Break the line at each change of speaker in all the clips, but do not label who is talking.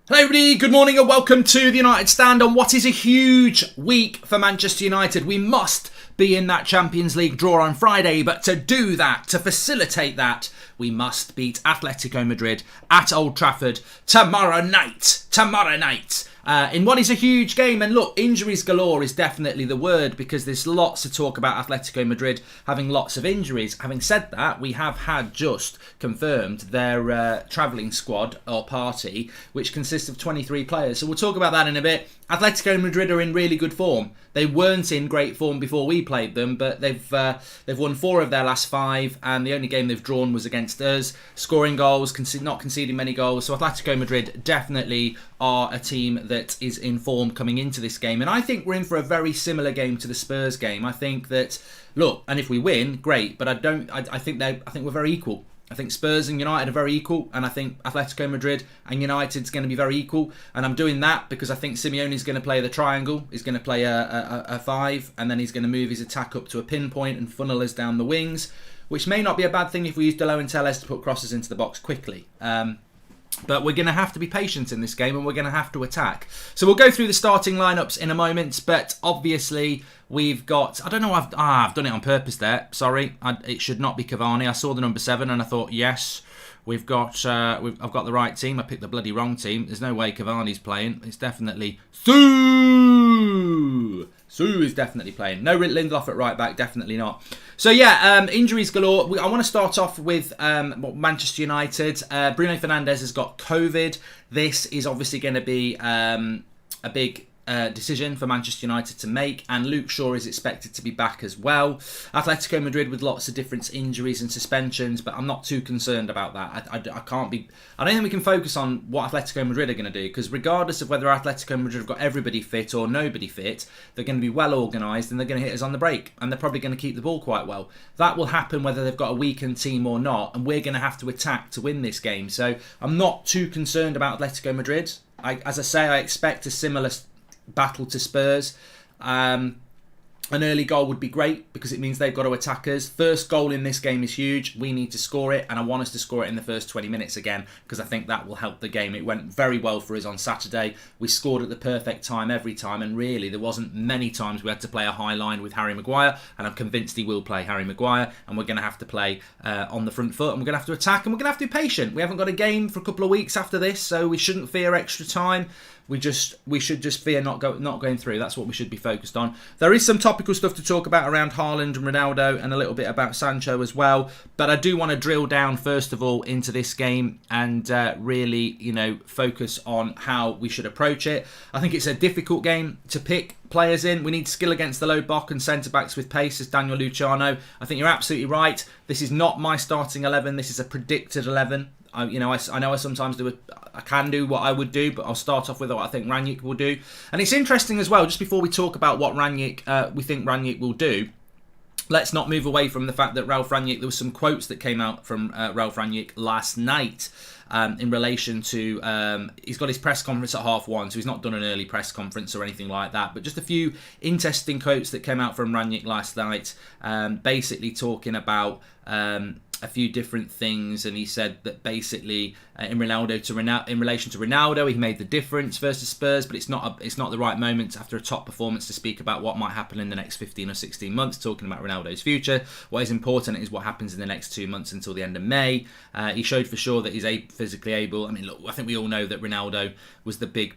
Hello everybody, good morning and welcome to the United Stand on what is a huge week for Manchester United. We must be in that Champions League draw on Friday, but to do that, to facilitate that, we must beat Atletico Madrid at Old Trafford tomorrow night. In what is a huge game. And look, injuries galore is definitely the word because there's lots to talk about Atletico Madrid having lots of injuries. Having said that, we have had just confirmed their travelling squad or party, which consists of 23 players. So we'll talk about that in a bit. Atletico Madrid are in really good form. They weren't in great form before we played them, but they've won 4 of their last 5, and the only game they've drawn was against us, scoring goals, not conceding many goals. So Atletico Madrid definitely are a team that is in form coming into this game, and I think we're in for a very similar game to the Spurs game. I think that, look, and if we win, great, but I think we're very equal. I think Spurs and United are very equal, and I think Atletico Madrid and United's going to be very equal. And I'm doing that because I think Simeone's going to play the triangle. He's going to play a 5, and then he's going to move his attack up to a pinpoint and funnel us down the wings, which may not be a bad thing if we use Delo and Telles to put crosses into the box quickly. But we're going to have to be patient in this game and we're going to have to attack. So we'll go through the starting lineups in a moment. But obviously we've got... I don't know, I've done it on purpose there. Sorry, it should not be Cavani. I saw the number 7 and I thought, yes, I've got the right team. I picked the bloody wrong team. There's no way Cavani's playing. It's definitely... Su is definitely playing. No Lindelof at right back, definitely not. So yeah, injuries galore. I want to start off with Manchester United. Bruno Fernandes has got COVID. This is obviously going to be a big decision for Manchester United to make, and Luke Shaw is expected to be back as well. Atletico Madrid with lots of different injuries and suspensions, but I'm not too concerned about that. I don't think we can focus on what Atletico Madrid are going to do, because regardless of whether Atletico Madrid have got everybody fit or nobody fit, they're going to be well organised and they're going to hit us on the break, and they're probably going to keep the ball quite well. That will happen whether they've got a weakened team or not, and we're going to have to attack to win this game. So I'm not too concerned about Atletico Madrid. As I say, I expect a similar battle to Spurs. An early goal would be great because it means they've got to attack us. First goal in this game is huge. We need to score it, and I want us to score it in the first 20 minutes again because I think that will help the game. It went very well for us on Saturday. We scored at the perfect time every time, and really there wasn't many times we had to play a high line with Harry Maguire, and I'm convinced he will play Harry Maguire, and we're going to have to play on the front foot, and we're going to have to attack, and we're going to have to be patient. We haven't got a game for a couple of weeks after this, so we shouldn't fear extra time. We should just fear not going through. That's what we should be focused on. There is some topical stuff to talk about around Haaland and Ronaldo and a little bit about Sancho as well. But I do want to drill down first of all into this game and really, focus on how we should approach it. I think it's a difficult game to pick players in. We need skill against the low block and centre-backs with pace, as Daniel Luciano. I think you're absolutely right. This is not my starting 11. This is a predicted 11. I know I sometimes I can do what I would do, but I'll start off with what I think Rangnick will do. And it's interesting as well, just before we talk about what we think Rangnick will do, let's not move away from the fact that Ralf Rangnick, there were some quotes that came out from Ralf Rangnick last night in relation to, he's got his press conference at 1:30, so he's not done an early press conference or anything like that, but just a few interesting quotes that came out from Rangnick last night, basically talking about a few different things, and he said that basically in relation to Ronaldo, he made the difference versus Spurs, but it's not the right moment after a top performance to speak about what might happen in the next 15 or 16 months, talking about Ronaldo's future. What is important is what happens in the next 2 months until the end of May. He showed for sure that he's physically able. I mean, look, I think we all know that Ronaldo was the big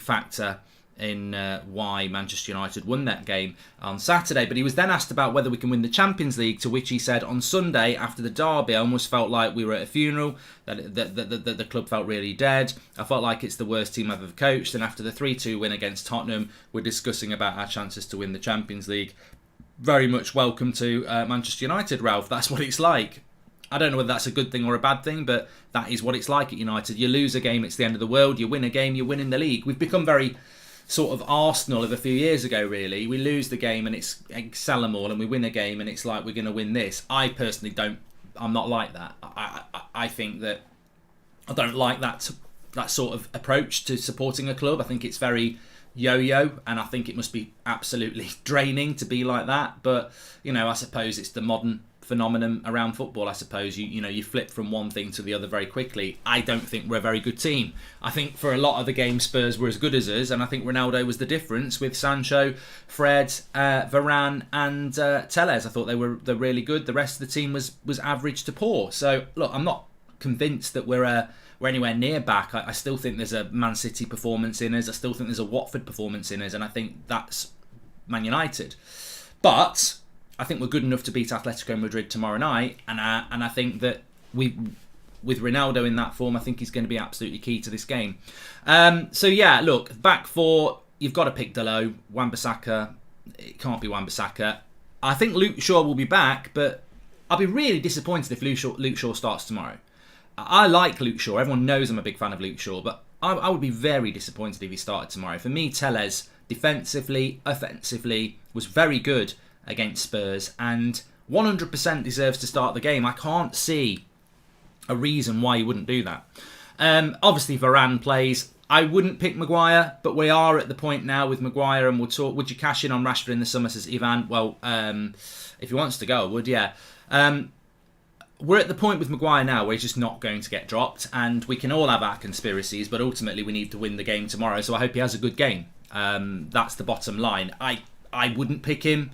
factor in why Manchester United won that game on Saturday. But he was then asked about whether we can win the Champions League, to which he said on Sunday after the derby, I almost felt like we were at a funeral, that the club felt really dead. I felt like it's the worst team I've ever coached, and after the 3-2 win against Tottenham, we're discussing about our chances to win the Champions League. Very much welcome to Manchester United, Ralph. That's what it's like. I don't know whether that's a good thing or a bad thing, but that is what it's like at United. You lose a game, it's the end of the world. You win a game, you're winning the league. We've become very sort of Arsenal of a few years ago, really. We lose the game and it's sell them all, and we win a game and it's like we're going to win this. I personally I'm not like that. I think that I don't like that sort of approach to supporting a club. I think it's very yo-yo, and I think it must be absolutely draining to be like that. But, I suppose it's the modern phenomenon around football, I suppose. You flip from one thing to the other very quickly. I don't think we're a very good team. I think for a lot of the games, Spurs were as good as us, and I think Ronaldo was the difference with Sancho, Fred, Varane, and Telles. I thought they're really good. The rest of the team was average to poor. So look, I'm not convinced that we're anywhere near back. I still think there's a Man City performance in us. I still think there's a Watford performance in us, and I think that's Man United. But I think we're good enough to beat Atletico Madrid tomorrow night, and I think that with Ronaldo in that form, I think he's going to be absolutely key to this game. So yeah, look, back four, you've got to pick Dalot, Wan-Bissaka. It can't be Wan-Bissaka. I think Luke Shaw will be back, but I'll be really disappointed if Luke Shaw starts tomorrow. I like Luke Shaw. Everyone knows I'm a big fan of Luke Shaw, but I would be very disappointed if he started tomorrow. For me, Telles, defensively, offensively, was very good against Spurs and 100% deserves to start the game. I can't see a reason why he wouldn't do that. Obviously, Varane plays. I wouldn't pick Maguire, but we are at the point now with Maguire, and we'll talk. Would you cash in on Rashford in the summer, says Ivan? Well, if he wants to go, I would, yeah. We're at the point with Maguire now where he's just not going to get dropped, and we can all have our conspiracies, but ultimately we need to win the game tomorrow, so I hope he has a good game. That's the bottom line. I wouldn't pick him.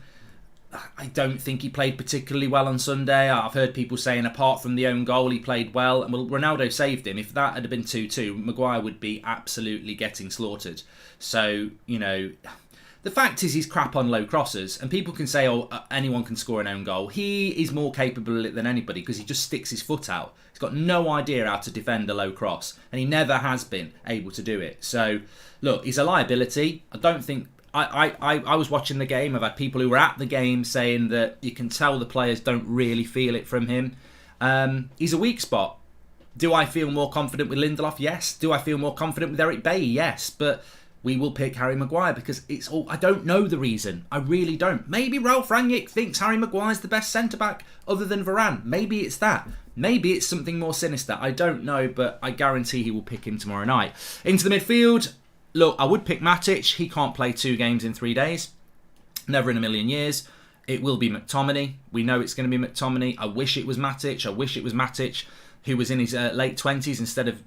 I don't think he played particularly well on Sunday. I've heard people saying apart from the own goal he played well, and well, Ronaldo saved him. If that had been 2-2, Maguire would be absolutely getting slaughtered. So, the fact is he's crap on low crosses, and people can say, anyone can score an own goal. He is more capable of it than anybody because he just sticks his foot out. He's got no idea how to defend a low cross, and he never has been able to do it. So, look, he's a liability. I don't think... I was watching the game. I've had people who were at the game saying that you can tell the players don't really feel it from him. He's a weak spot. Do I feel more confident with Lindelof? Yes. Do I feel more confident with Eric Bailly? Yes. But we will pick Harry Maguire because it's all... I don't know the reason. I really don't. Maybe Ralph Rangnick thinks Harry Maguire's the best centre-back other than Varane. Maybe it's that. Maybe it's something more sinister. I don't know, but I guarantee he will pick him tomorrow night. Into the midfield... Look, I would pick Matic. He can't play 2 games in 3 days. Never in a million years. It will be McTominay. We know it's going to be McTominay. I wish it was Matic. I wish it was Matic who was in his late 20s instead of,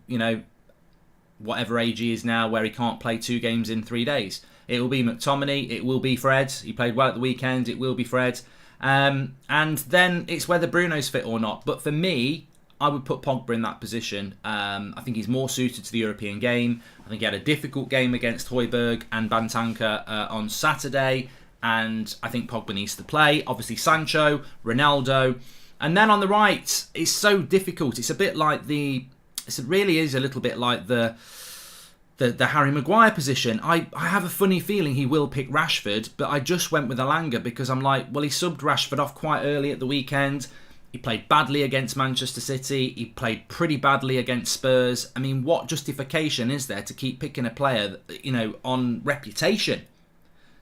whatever age he is now where he can't play 2 games in 3 days. It will be McTominay. It will be Fred. He played well at the weekend. It will be Fred. And then it's whether Bruno's fit or not. But for me... I would put Pogba in that position. I think he's more suited to the European game. I think he had a difficult game against Højbjerg and Bantanka on Saturday. And I think Pogba needs to play. Obviously Sancho, Ronaldo. And then on the right, it's so difficult. It's a bit like it really is a little bit like the Harry Maguire position. I have a funny feeling he will pick Rashford. But I just went with Elanga because I'm like, well, he subbed Rashford off quite early at the weekend. He played badly against Manchester City. He played pretty badly against Spurs. I mean, what justification is there to keep picking a player, on reputation?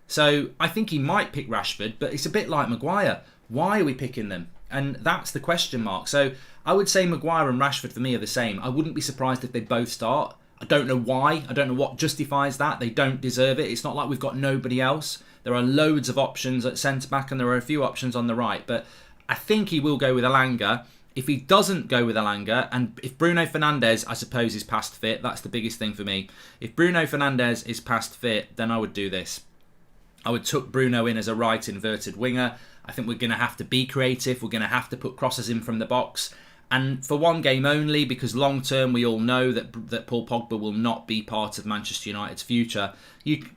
So I think he might pick Rashford, but it's a bit like Maguire. Why are we picking them? And that's the question mark. So I would say Maguire and Rashford for me are the same. I wouldn't be surprised if they both start. I don't know why. I don't know what justifies that. They don't deserve it. It's not like we've got nobody else. There are loads of options at centre-back and there are a few options on the right, but I think he will go with Elanga. If he doesn't go with Elanga, and if Bruno Fernandes, I suppose, is past fit, that's the biggest thing for me. If Bruno Fernandes is past fit, then I would do this. I would tuck Bruno in as a right inverted winger. I think we're going to have to be creative. We're going to have to put crosses in from the box. And for one game only, because long term we all know that Paul Pogba will not be part of Manchester United's future.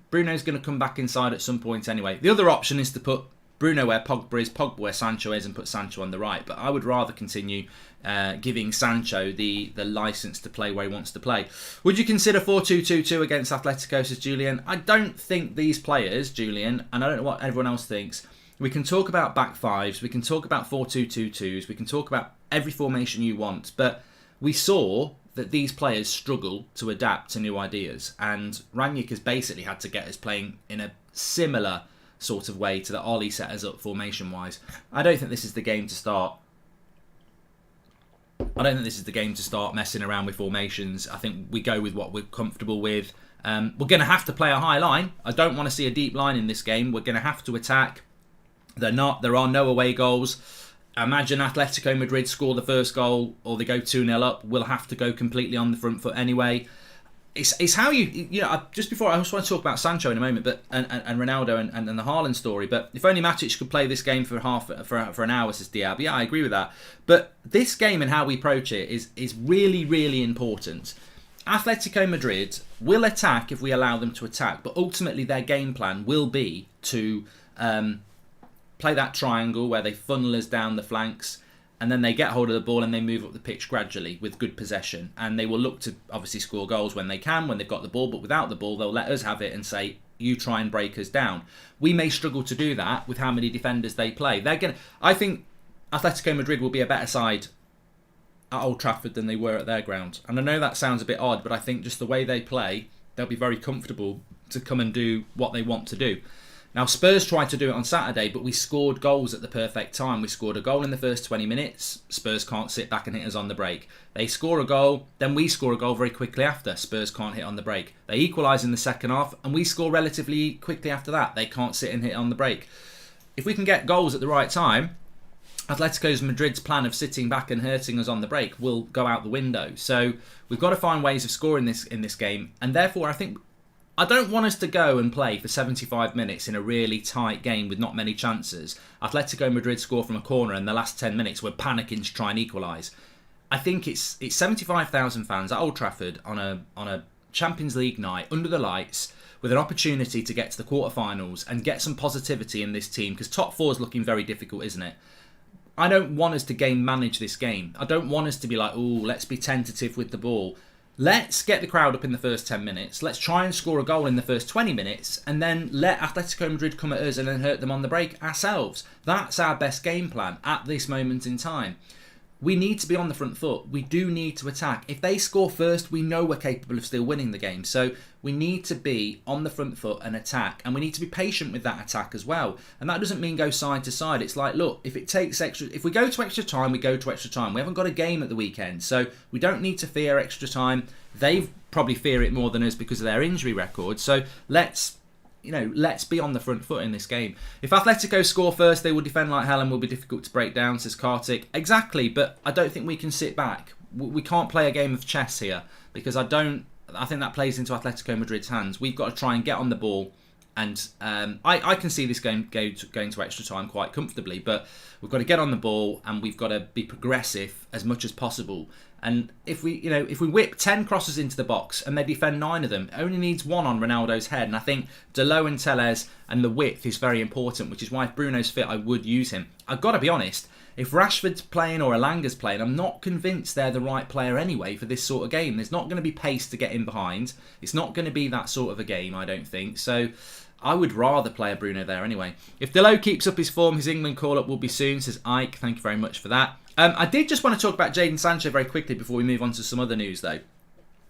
Bruno's going to come back inside at some point anyway. The other option is to put Bruno where Pogba is, Pogba where Sancho is, and put Sancho on the right. But I would rather continue giving Sancho the licence to play where he wants to play. Would you consider 4-2-2-2 against Atletico, says Julian? I don't think these players, Julian, and I don't know what everyone else thinks, we can talk about back fives, we can talk about 4-2-2-2s, we can talk about every formation you want, but we saw that these players struggle to adapt to new ideas. And Rangnick has basically had to get us playing in a similar sort of way to the Ollie set us up formation-wise. I don't think this is the game to start. I don't think this is the game to start messing around with formations. I think we go with what we're comfortable with. We're going to have to play a high line. I don't want to see a deep line in this game. We're going to have to attack. There are no away goals. imagine Atletico Madrid score the first goal or they go 2-0 up, we'll have to go completely on the front foot anyway. It's how you know, just before, I just want to talk about Sancho in a moment, but and Ronaldo and the Haaland story, but if only Matic could play this game for an hour, says Diab. Yeah, I agree with that. But this game and how we approach it is really, really important. Atletico Madrid will attack if we allow them to attack, but ultimately their game plan will be to play that triangle where they funnel us down the flanks, and then they get hold of the ball and they move up the pitch gradually with good possession. And they will look to obviously score goals when they can, when they've got the ball, but without the ball, they'll let us have it and say, you try and break us down. We may struggle to do that with how many defenders they play. I think Atletico Madrid will be a better side at Old Trafford than they were at their ground. And I know that sounds a bit odd, but I think just the way they play, they'll be very comfortable to come and do what they want to do. Now, Spurs tried to do it on Saturday, but we scored goals at the perfect time. We scored a goal in the first 20 minutes. Spurs can't sit back and hit us on the break. They score a goal, then we score a goal very quickly after. Spurs can't hit on the break. They equalise in the second half, and we score relatively quickly after that. They can't sit and hit on the break. If we can get goals at the right time, Atletico Madrid's plan of sitting back and hurting us on the break will go out the window. So we've got to find ways of scoring this in this game, and therefore I don't want us to go and play for 75 minutes in a really tight game with not many chances. Atletico Madrid score from a corner and the last 10 minutes we're panicking to try and equalise. I think it's 75,000 fans at Old Trafford on a Champions League night under the lights with an opportunity to get to the quarterfinals and get some positivity in this team, because top four is looking very difficult, isn't it? I don't want us to game manage this game. I don't want us to be like, oh, let's be tentative with the ball. Let's get the crowd up in the first 10 minutes. Let's try and score a goal in the first 20 minutes and then let Atletico Madrid come at us and then hurt them on the break ourselves. That's our best game plan at this moment in time. We need to be on the front foot. We do need to attack. If they score first, we know we're capable of still winning the game. So we need to be on the front foot and attack. And we need to be patient with that attack as well. And that doesn't mean go side to side. It's like, look, if we go to extra time, we go to extra time. We haven't got a game at the weekend. So we don't need to fear extra time. They probably fear it more than us because of their injury record. So let's be on the front foot in this game. If Atletico score first, they will defend like hell and will be difficult to break down, says Kartik. Exactly, but I don't think we can sit back. We can't play a game of chess here, because I think that plays into Atletico Madrid's hands. We've got to try and get on the ball, and I can see this game going to extra time quite comfortably, but we've got to get on the ball and we've got to be progressive as much as possible. And if we whip 10 crosses into the box and they defend 9 of them, it only needs 1 on Ronaldo's head. And I think Delo and Tellez and the width is very important, which is why if Bruno's fit, I would use him. I've got to be honest, if Rashford's playing or Elanga's playing, I'm not convinced they're the right player anyway for this sort of game. There's not going to be pace to get in behind. It's not going to be that sort of a game, I don't think. So I would rather play a Bruno there anyway. If Delo keeps up his form, his England call-up will be soon, says Ike. Thank you very much for that. I did just want to talk about Jadon Sancho very quickly before we move on to some other news, though.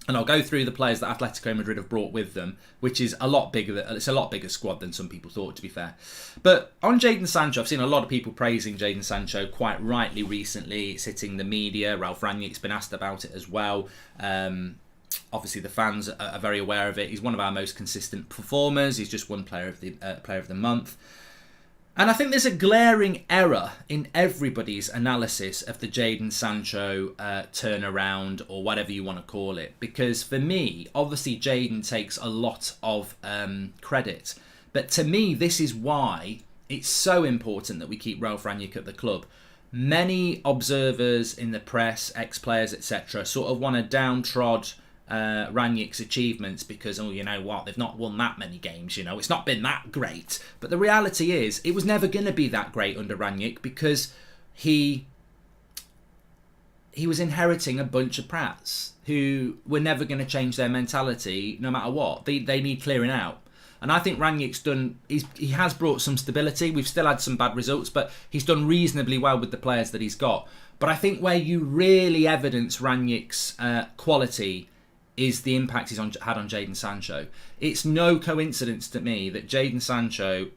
And I'll go through the players that Atletico Madrid have brought with them, which is a lot bigger. It's a lot bigger squad than some people thought, to be fair. But on Jadon Sancho, I've seen a lot of people praising Jadon Sancho quite rightly recently. It's hitting the media. Ralph Rangnick's been asked about it as well. Obviously, the fans are very aware of it. He's one of our most consistent performers. He's just won Player of the Month. And I think there's a glaring error in everybody's analysis of the Jadon Sancho turnaround, or whatever you want to call it. Because for me, obviously Jadon takes a lot of credit. But to me, this is why it's so important that we keep Ralph Rangnick at the club. Many observers in the press, ex-players, etc., sort of want to downtrod Rangnick's achievements because, oh, you know what, they've not won that many games, it's not been that great. But the reality is, it was never going to be that great under Rangnick because he was inheriting a bunch of prats who were never going to change their mentality no matter what. They need clearing out. And I think Rangnick's he has brought some stability. We've still had some bad results, but he's done reasonably well with the players that he's got. But I think where you really evidence Rangnick's quality is the impact he's had on Jadon Sancho. It's no coincidence to me that Jadon Sancho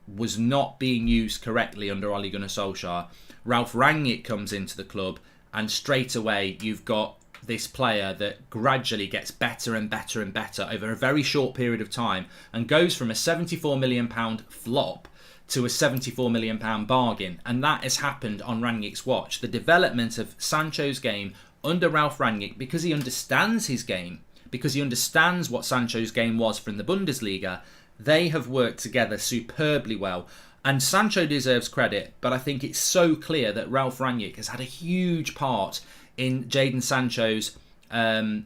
was not being used correctly under Ole Gunnar Solskjaer. Ralph Rangnick comes into the club, and straight away you've got this player that gradually gets better and better and better over a very short period of time, and goes from a £74 million flop to a £74 million bargain, and that has happened on Rangnick's watch. The development of Sancho's game under Ralf Rangnick, because he understands his game, because he understands what Sancho's game was from the Bundesliga, they have worked together superbly well. And Sancho deserves credit, but I think it's so clear that Ralf Rangnick has had a huge part in Jadon Sancho's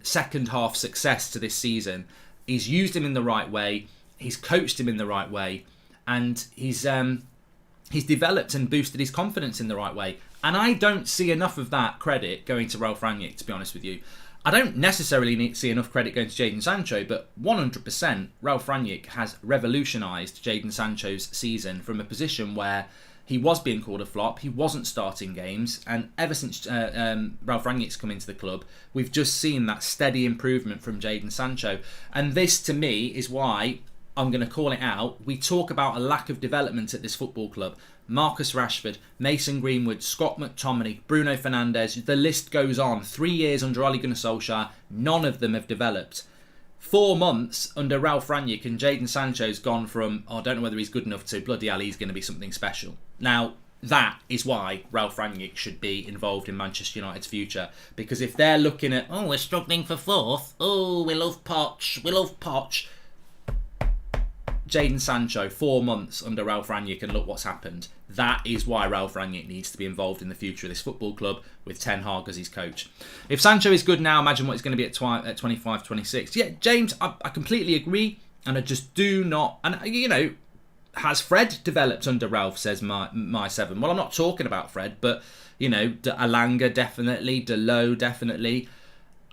second half success to this season. He's used him in the right way, he's coached him in the right way, and he's developed and boosted his confidence in the right way. And I don't see enough of that credit going to Ralf Rangnick, to be honest with you. I don't necessarily see enough credit going to Jadon Sancho, but 100% Ralf Rangnick has revolutionised Jadon Sancho's season from a position where he was being called a flop, he wasn't starting games, and ever since Ralf Rangnick's come into the club, we've just seen that steady improvement from Jadon Sancho. And this, to me, is why I'm going to call it out. We talk about a lack of development at this football club. Marcus Rashford, Mason Greenwood, Scott McTominay, Bruno Fernandes, the list goes on. 3 years under Ole Gunnar Solskjaer, none of them have developed. 4 months under Ralf Rangnick and Jadon Sancho's gone from, I don't know whether he's good enough to, bloody hell, he's going to be something special. Now, that is why Ralf Rangnick should be involved in Manchester United's future. Because if they're looking at, oh, we're struggling for fourth, oh, we love Poch. Jadon Sancho, 4 months under Ralf Rangnick, and look what's happened. That is why Ralf Rangnick needs to be involved in the future of this football club with Ten Hag as his coach. If Sancho is good now, imagine what he's going to be at 25, 26. Yeah, James, I completely agree, and I just do not... And, you know, has Fred developed under Ralf, says my 7. Well, I'm not talking about Fred, but, you know, Alanga definitely, Delot definitely.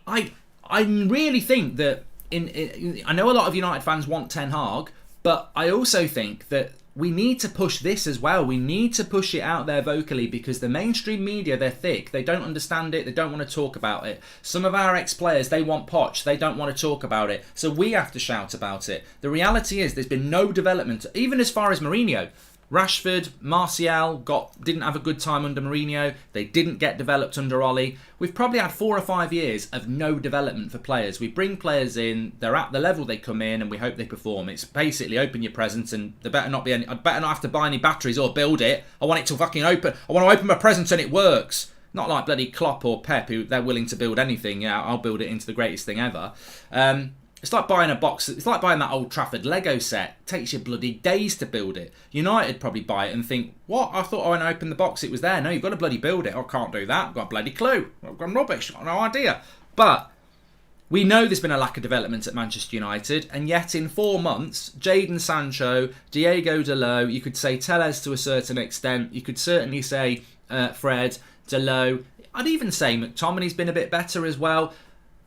I really think that... I know a lot of United fans want Ten Hag, but I also think that we need to push this as well. We need to push it out there vocally, because the mainstream media, they're thick. They don't understand it. They don't want to talk about it. Some of our ex-players, they want Poch. They don't want to talk about it. So we have to shout about it. The reality is there's been no development, even as far as Mourinho. Rashford, Martial didn't have a good time under Mourinho. They didn't get developed under Ole. We've probably had 4 or 5 years of no development for players. We bring players in, they're at the level they come in, and we hope they perform. It's basically open your presents, and there better not be any. I'd better not have to buy any batteries or build it. I want it to fucking open. I want to open my presents and it works. Not like bloody Klopp or Pep, who they're willing to build anything. Yeah, I'll build it into the greatest thing ever. It's like buying a box. It's like buying that Old Trafford Lego set. It takes you bloody days to build it. United probably buy it and think, what? I thought when I opened the box it was there. No, you've got to bloody build it. I can't do that. I've got a bloody clue. I've got rubbish. I've got no idea. But we know there's been a lack of development at Manchester United, and yet in 4 months, Jadon Sancho, Diego Dalot, you could say Telles to a certain extent. You could certainly say Fred, Dalot. I'd even say McTominay's been a bit better as well.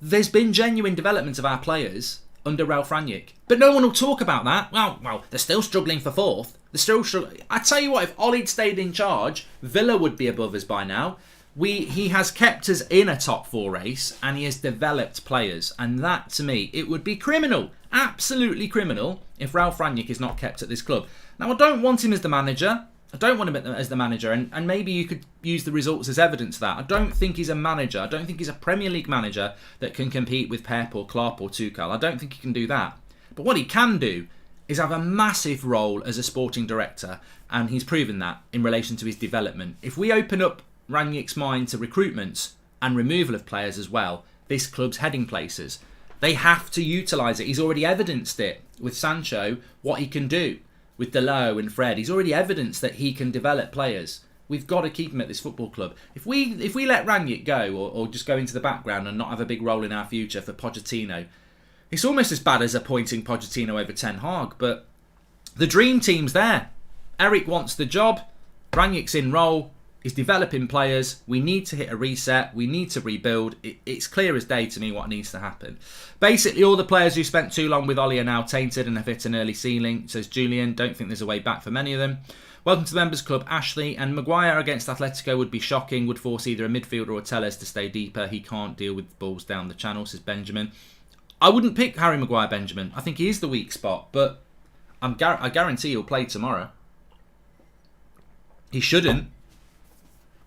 There's been genuine development of our players under Ralf Rangnick. But no one will talk about that. Well, they're still struggling for fourth. They're still struggling. I tell you what, if Ole'd stayed in charge, Villa would be above us by now. He has kept us in a top 4 race, and he has developed players. And that, to me, it would be criminal. Absolutely criminal if Ralf Rangnick is not kept at this club. Now, I don't want him as the manager. I don't want him as the manager, and maybe you could use the results as evidence of that. I don't think he's a manager. I don't think he's a Premier League manager that can compete with Pep or Klopp or Tuchel. I don't think he can do that. But what he can do is have a massive role as a sporting director, and he's proven that in relation to his development. If we open up Rangnick's mind to recruitments and removal of players as well, this club's heading places. They have to utilise it. He's already evidenced it with Sancho, what he can do. With Dalot and Fred, he's already evidenced that he can develop players. We've got to keep him at this football club. If we let Rangnick go, or just go into the background and not have a big role in our future for Pochettino, it's almost as bad as appointing Pochettino over Ten Hag. But the dream team's there. Eric wants the job. Rangnick's in role. He's developing players. We need to hit a reset. We need to rebuild. It's clear as day to me what needs to happen. Basically, all the players who spent too long with Ole are now tainted and have hit an early ceiling, says Julian. Don't think there's a way back for many of them. Welcome to the Members Club, Ashley. And Maguire against Atletico would be shocking. Would force either a midfielder or Telles to stay deeper. He can't deal with balls down the channel, says Benjamin. I wouldn't pick Harry Maguire, Benjamin. I think he is the weak spot, but I guarantee he'll play tomorrow. He shouldn't.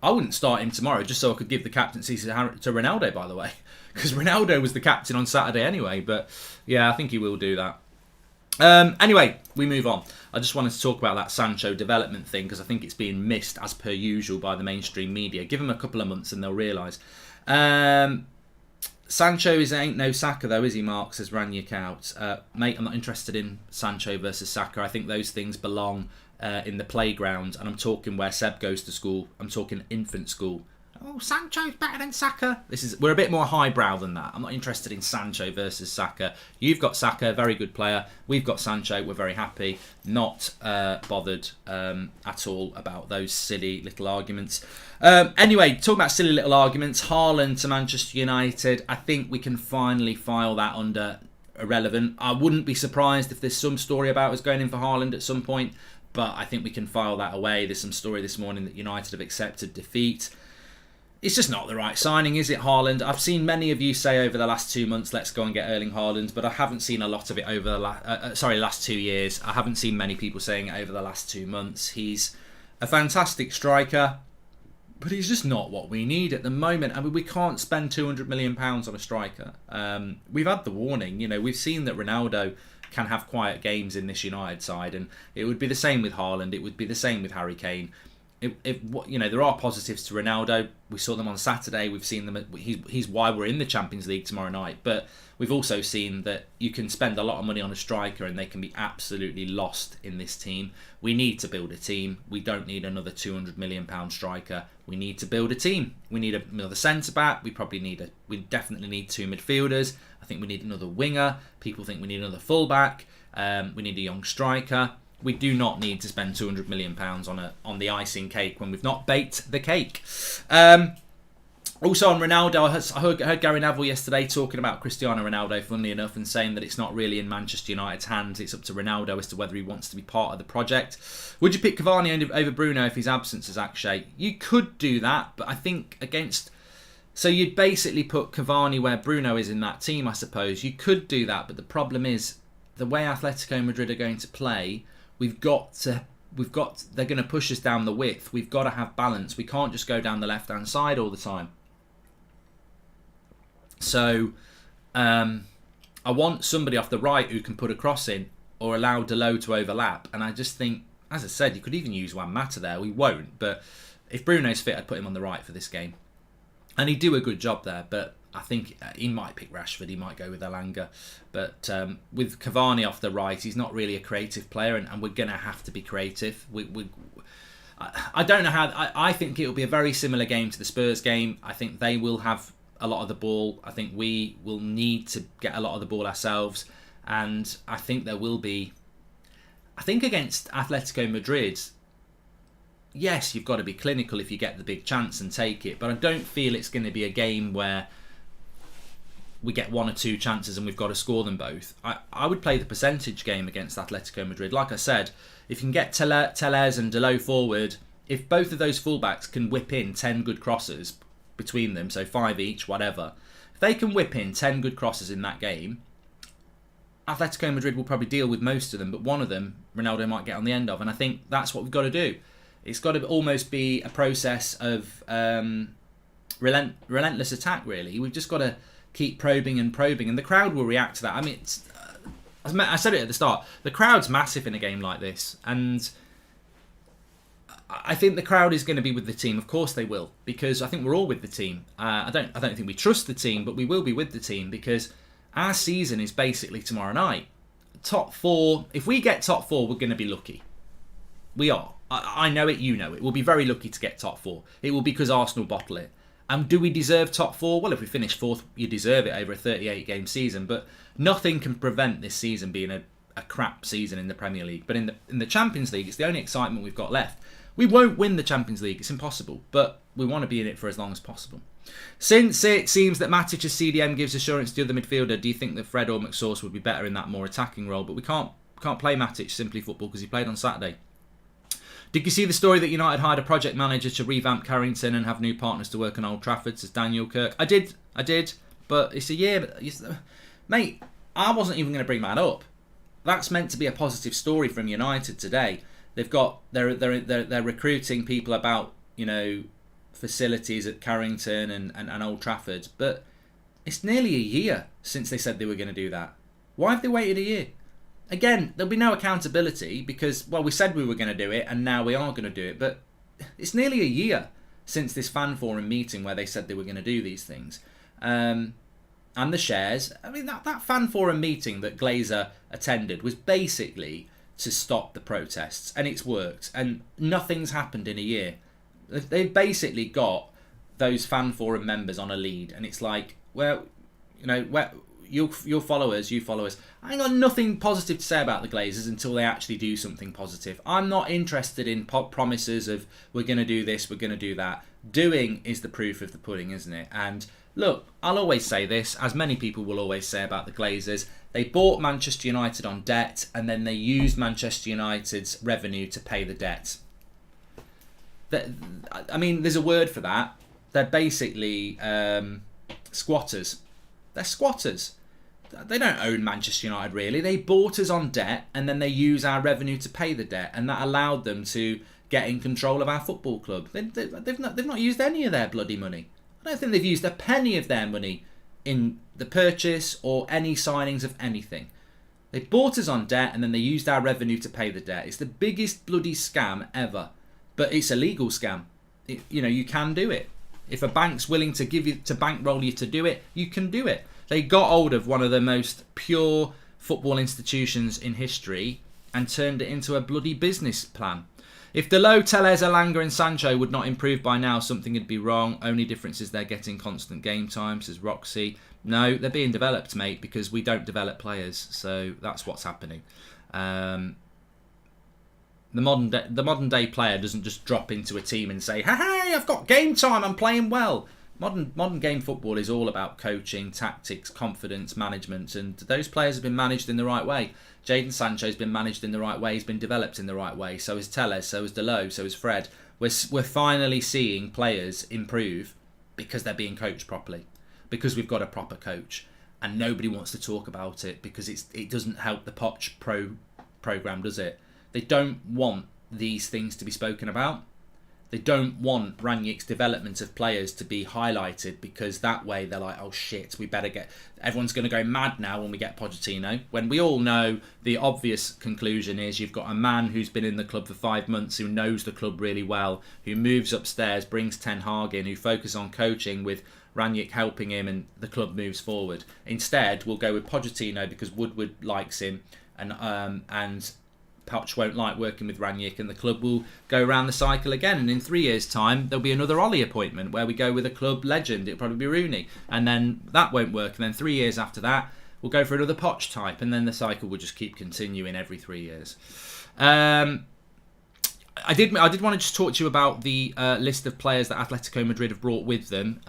I wouldn't start him tomorrow just so I could give the captaincy to Ronaldo, by the way. Because Ronaldo was the captain on Saturday anyway. But yeah, I think he will do that. Anyway, we move on. I just wanted to talk about that Sancho development thing because I think it's being missed as per usual by the mainstream media. Give them a couple of months and they'll realise. Sancho ain't no Saka though, is he, Mark? Says Ranyuk out. Mate, I'm not interested in Sancho versus Saka. I think those things belong in the playground, and I'm talking where Seb goes to school. I'm talking infant school. Oh, Sancho's better than Saka. We're a bit more highbrow than that. I'm not interested in Sancho versus Saka. You've got Saka, very good player. We've got Sancho, we're very happy. Not bothered at all about those silly little arguments. Anyway, talking about silly little arguments, Haaland to Manchester United. I think we can finally file that under irrelevant. I wouldn't be surprised if there's some story about us going in for Haaland at some point, but I think we can file that away. There's some story this morning that United have accepted defeat. It's just not the right signing, is it, Haaland? I've seen many of you say over the last 2 months, let's go and get Erling Haaland, but I haven't seen a lot of it over the last 2 years. I haven't seen many people saying it over the last 2 months. He's a fantastic striker, but he's just not what we need at the moment. I mean, we can't spend £200 million on a striker. We've had the warning. We've seen that Ronaldo can have quiet games in this United side, and it would be the same with Haaland. It would be the same with Harry Kane. There are positives to Ronaldo. We saw them on Saturday. We've seen them. He's why we're in the Champions League tomorrow night. But we've also seen that you can spend a lot of money on a striker and they can be absolutely lost in this team. We need to build a team. We don't need another £200 million striker. We need to build a team. We need another centre back. We definitely need 2 midfielders. I think we need another winger. People think we need another full back. We need a young striker. We do not need to spend £200 million on the icing cake when we've not baked the cake. Also on Ronaldo, I heard Gary Neville yesterday talking about Cristiano Ronaldo, funnily enough, and saying that it's not really in Manchester United's hands. It's up to Ronaldo as to whether he wants to be part of the project. Would you pick Cavani over Bruno if his absence is Akshay? You could do that, but I think so you'd basically put Cavani where Bruno is in that team, I suppose. You could do that, but the problem is the way Atletico Madrid are going to play. They're going to push us down the width. We've got to have balance. We can't just go down the left-hand side all the time. So, I want somebody off the right who can put a cross in or allow Dalot to overlap. And I just think, as I said, you could even use Juan Mata there. We won't, but if Bruno's fit, I'd put him on the right for this game. And he'd do a good job there, but I think he might pick Rashford, he might go with Elanga. But with Cavani off the right, he's not really a creative player, and we're going to have to be creative. I don't know how. I think it will be a very similar game to the Spurs game. I think they will have a lot of the ball. I think we will need to get a lot of the ball ourselves. And I think there will be... I think against Atletico Madrid... Yes, you've got to be clinical if you get the big chance and take it. But I don't feel it's going to be a game where we get 1 or 2 chances and we've got to score them both. I would play the percentage game against Atletico Madrid. Like I said, if you can get Tellez and Dalot forward, if both of those fullbacks can whip in 10 good crosses between them, so 5 each, whatever, if they can whip in 10 good crosses in that game, Atletico Madrid will probably deal with most of them, but one of them, Ronaldo might get on the end of, and I think that's what we've got to do. It's got to almost be a process of relentless attack, really. We've just got to keep probing, and the crowd will react to that. I mean, I said it at the start, the crowd's massive in a game like this, and I think the crowd is going to be with the team. Of course they will, because I think we're all with the team. I don't think we trust the team, but we will be with the team because our season is basically tomorrow night. Top 4, if we get top 4, we're going to be lucky. We are. I know it, you know it. We'll be very lucky to get top 4. It will be because Arsenal bottle it. And do we deserve top 4? Well, if we finish 4th, you deserve it over a 38-game season. But nothing can prevent this season being a crap season in the Premier League. But in the Champions League, it's the only excitement we've got left. We won't win the Champions League. It's impossible. But we want to be in it for as long as possible. Since it seems that Matic's CDM gives assurance to the other midfielder, do you think that Fred or McSauce would be better in that more attacking role? But we can't play Matic simply football because he played on Saturday. Did you see the story that United hired a project manager to revamp Carrington and have new partners to work on Old Trafford, says Daniel Kirk? I did, but it's a year. Mate, I wasn't even going to bring that up. That's meant to be a positive story from United today. They're recruiting people about, facilities at Carrington and Old Trafford, but it's nearly a year since they said they were going to do that. Why have they waited a year? Again, there'll be no accountability because, well, we said we were going to do it and now we are going to do it. But it's nearly a year since this fan forum meeting where they said they were going to do these things. And the shares, I mean, that fan forum meeting that Glazer attended was basically to stop the protests. And it's worked. And nothing's happened in a year. They've basically got those fan forum members on a lead. And it's like, well, you know, your followers, I ain't got nothing positive to say about the Glazers until they actually do something positive. I'm not interested in promises of we're going to do this, we're going to do that. Doing is the proof of the pudding, isn't it? And look, I'll always say this, as many people will always say about the Glazers, they bought Manchester United on debt and then they used Manchester United's revenue to pay the debt. I mean, there's a word for that. They're basically squatters. They're squatters. They don't own Manchester United, really. They bought us on debt and then they use our revenue to pay the debt, and that allowed them to get in control of our football club. They've not used any of their bloody money. I don't think they've used a penny of their money in the purchase or any signings of anything. They bought us on debt and then they used our revenue to pay the debt. It's the biggest bloody scam ever. But it's a legal scam. You can do it. If a bank's willing to give you to bankroll you to do it, you can do it. They got hold of one of the most pure football institutions in history and turned it into a bloody business plan. If Delo, Tellez, Elanga and Sancho would not improve by now, something would be wrong. Only difference is they're getting constant game time, says Roxy. No, they're being developed, mate, because we don't develop players. So that's what's happening. The modern day player doesn't just drop into a team and say, hey, I've got game time, I'm playing well. Modern game football is all about coaching, tactics, confidence, management, and those players have been managed in the right way. Jadon Sancho's been managed in the right way, he's been developed in the right way, so is Tellez, so is Delo, so is Fred. We're finally seeing players improve because they're being coached properly, because we've got a proper coach, and nobody wants to talk about it because it doesn't help the Poch program, does it? They don't want these things to be spoken about. They don't want Rangnick's development of players to be highlighted because that way they're like, oh shit, we better get... Everyone's going to go mad now when we get Pochettino. When we all know the obvious conclusion is you've got a man who's been in the club for 5 months, who knows the club really well, who moves upstairs, brings Ten Hag in, who focuses on coaching with Rangnick helping him, and the club moves forward. Instead, we'll go with Pochettino because Woodward likes him and Poch won't like working with Rangnick, and the club will go around the cycle again. And in 3 years' time, there'll be another Ollie appointment where we go with a club legend. It'll probably be Rooney. And then that won't work. And then 3 years after that, we'll go for another Poch type. And then the cycle will just keep continuing every 3 years. I did want to just talk to you about the list of players that Atletico Madrid have brought with them.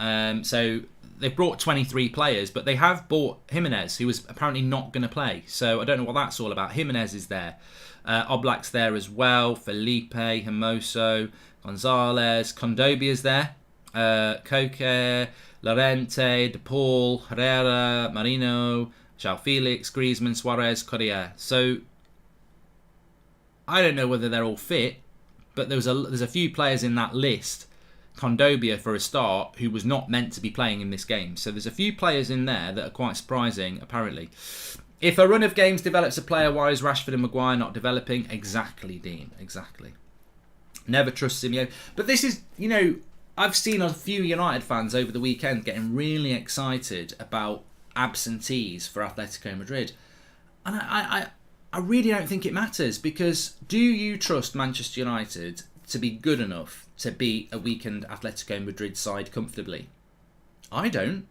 So they've brought 23 players, but they have bought Jimenez, who was apparently not going to play. So I don't know what that's all about. Jimenez is there. Oblak's there as well. Felipe, Hermoso, Gonzalez, Kondobia's there. Koke, Lorente, De Paul, Herrera, Marino, João Felix, Griezmann, Suarez, Correa. So I don't know whether they're all fit, but there's a few players in that list. Kondobia, for a start, who was not meant to be playing in this game. So there's a few players in there that are quite surprising, apparently. If a run of games develops a player, why is Rashford and Maguire not developing? Exactly, Dean. Exactly. Never trust Simeone. But this is, I've seen a few United fans over the weekend getting really excited about absentees for Atletico Madrid. And I really don't think it matters, because do you trust Manchester United to be good enough to beat a weakened Atletico Madrid side comfortably? I don't.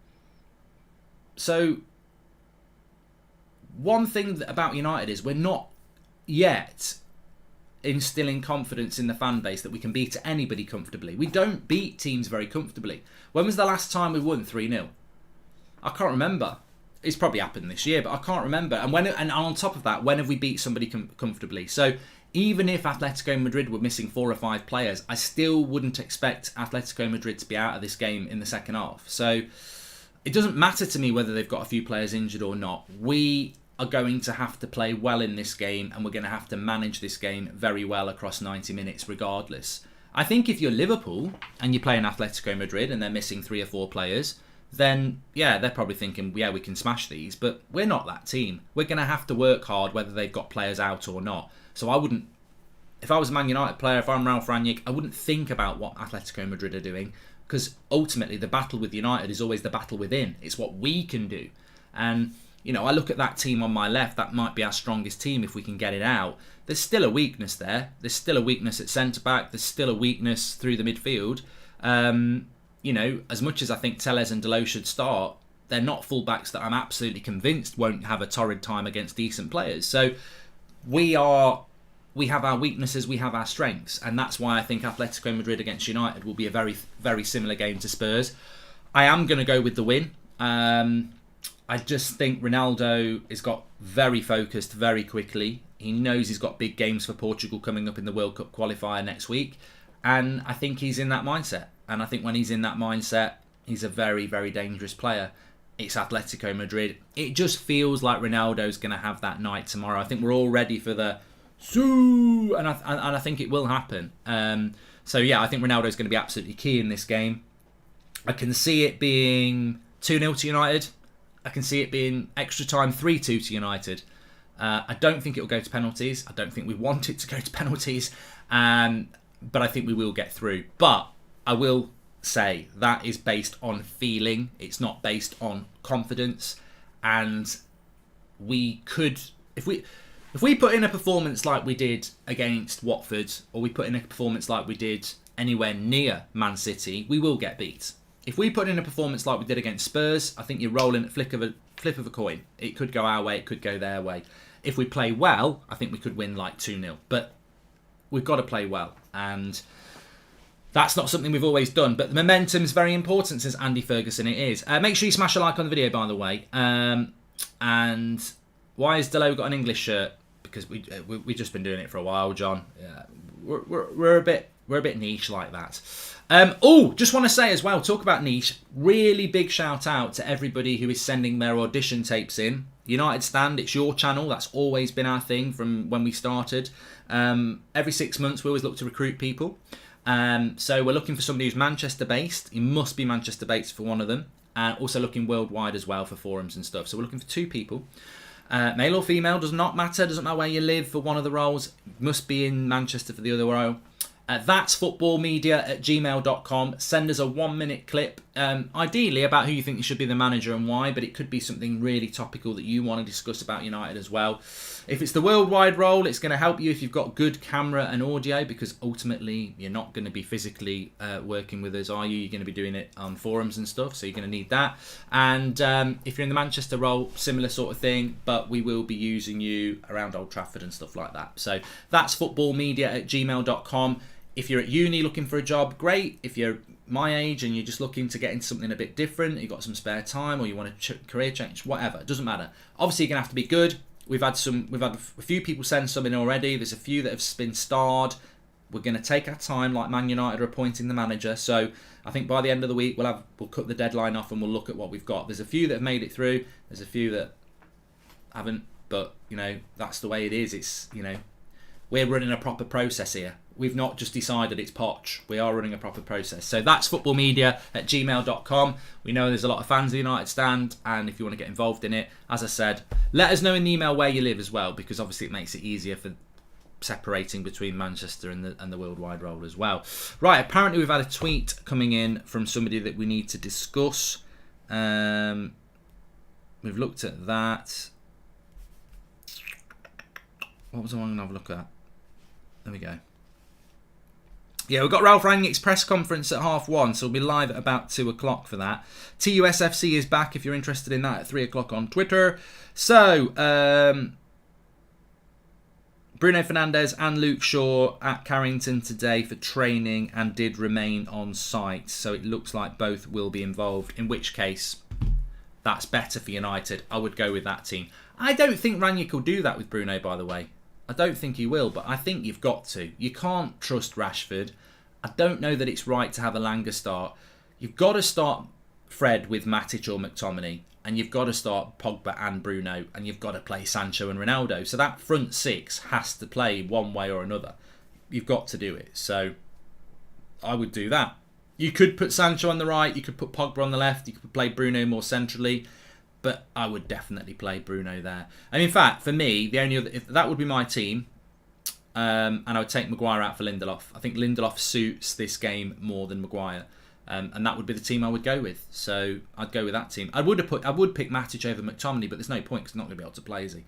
So one thing about United is we're not yet instilling confidence in the fan base that we can beat anybody comfortably. We don't beat teams very comfortably. When was the last time we won 3-0? I can't remember. It's probably happened this year, but I can't remember. And on top of that, when have we beat somebody comfortably? So even if Atletico Madrid were missing 4 or 5 players, I still wouldn't expect Atletico Madrid to be out of this game in the second half. So it doesn't matter to me whether they've got a few players injured or not. We are going to have to play well in this game, and we're going to have to manage this game very well across 90 minutes regardless. I think if you're Liverpool and you're playing Atletico Madrid and they're missing 3 or 4 players, then yeah, they're probably thinking, yeah, we can smash these, but we're not that team. We're going to have to work hard whether they've got players out or not. So I wouldn't, if I was a Man United player, if I'm Ralf Rangnick, I wouldn't think about what Atletico Madrid are doing, because ultimately the battle with United is always the battle within. It's what we can do. And, you know, I look at that team on my left, that might be our strongest team if we can get it out. There's still a weakness there. There's still a weakness at centre-back. There's still a weakness through the midfield. You know, as much as I think Telles and Dalot should start, they're not fullbacks that I'm absolutely convinced won't have a torrid time against decent players. So we have our weaknesses, we have our strengths, and that's why I think Atletico Madrid against United will be a very, very similar game to Spurs. I am going to go with the win. I just think Ronaldo has got very focused very quickly. He knows he's got big games for Portugal coming up in the World Cup qualifier next week, and I think he's in that mindset. And I think when he's in that mindset, he's a very, very dangerous player. It's Atletico Madrid. It just feels like Ronaldo's going to have that night tomorrow. I think we're all ready for the Soo! And I think it will happen. So yeah, I think Ronaldo's going to be absolutely key in this game. I can see it being 2-0 to United. I can see it being extra time 3-2 to United. I don't think it will go to penalties. I don't think we want it to go to penalties. But I think we will get through. But I will say that is based on feeling. It's not based on confidence. And we could, if we put in a performance like we did against Watford, or we put in a performance like we did anywhere near Man City, we will get beat. If we put in a performance like we did against Spurs, I think you're rolling at flip of a coin. It could go our way, it could go their way. If we play well, I think we could win like 2-0. But we've got to play well. And that's not something we've always done. But the momentum is very important since Andy Ferguson it is. Make sure you smash a like on the video, by the way. And why has Dalot got an English shirt? Because we've just been doing it for a while, John. Yeah, we're a bit niche like that. Just want to say as well, talk about niche. Really big shout out to everybody who is sending their audition tapes in. United Stand, it's your channel. That's always been our thing from when we started. Every 6 months, we always look to recruit people. So we're looking for somebody who's Manchester based. He must be Manchester based for one of them. And also looking worldwide as well for forums and stuff. So we're looking for 2 people. Male or female, does not matter. Doesn't matter where you live for one of the roles. Must be in Manchester for the other role. Thatsfootballmedia@gmail.com. Send us a 1-minute clip, ideally about who you think should be the manager and why, but it could be something really topical that you want to discuss about United as well. If it's the worldwide role, it's going to help you if you've got good camera and audio, because ultimately you're not going to be physically working with us, are you? You're going to be doing it on forums and stuff, so you're going to need that. And if you're in the Manchester role, similar sort of thing, but we will be using you around Old Trafford and stuff like that. So that's footballmedia@gmail.com. If you're at uni looking for a job, great. If you're my age and you're just looking to get into something a bit different, you've got some spare time or you want a career change, whatever, it doesn't matter. Obviously, you're going to have to be good. We've had a few people send some in already. There's a few that have been starred. We're going to take our time, like Man United are appointing the manager. So I think by the end of the week, we'll cut the deadline off and we'll look at what we've got. There's a few that have made it through. There's a few that haven't, but that's the way it is. It's we're running a proper process here. We've not just decided it's Poch. We are running a proper process. So that's footballmedia@gmail.com. We know there's a lot of fans of the United Stand, and if you want to get involved in it, as I said, let us know in the email where you live as well, because obviously it makes it easier for separating between Manchester and the worldwide role as well. Right, apparently we've had a tweet coming in from somebody that we need to discuss. We've looked at that. What was I going to have a look at? There we go. Yeah, we've got Ralf Rangnick's press conference at 1:30, so we'll be live at about 2 o'clock for that. TUSFC is back if you're interested in that at 3 o'clock on Twitter. So, Bruno Fernandes and Luke Shaw at Carrington today for training and did remain on site. So it looks like both will be involved, in which case that's better for United. I would go with that team. I don't think Rangnick will do that with Bruno, by the way. I don't think he will, but I think you've got to. You can't trust Rashford. I don't know that it's right to have a Langer start. You've got to start Fred with Matic or McTominay, and you've got to start Pogba and Bruno, and you've got to play Sancho and Ronaldo. So that front 6 has to play one way or another. You've got to do it. So I would do that. You could put Sancho on the right, you could put Pogba on the left, you could play Bruno more centrally, but I would definitely play Bruno there. And in fact, for me, the only other, if that would be my team, and I would take Maguire out for Lindelof. I think Lindelof suits this game more than Maguire. And that would be the team I would go with. So I'd go with that team. I would pick Matic over McTominay, but there's no point because he's not going to be able to play, is he?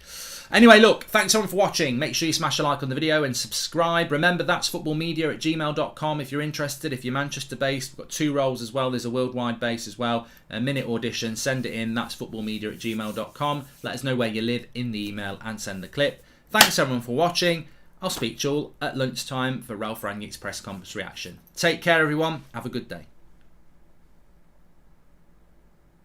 Anyway, look, thanks everyone for watching. Make sure you smash a like on the video and subscribe. Remember, thatsfootballmedia@gmail.com if you're interested. If you're Manchester based, we've got 2 roles as well. There's a worldwide base as well. A minute audition. Send it in. Thatsfootballmedia@gmail.com. Let us know where you live in the email and send the clip. Thanks everyone for watching. I'll speak to you all at lunchtime for Ralph Rangnick's press conference reaction. Take care, everyone. Have a good day.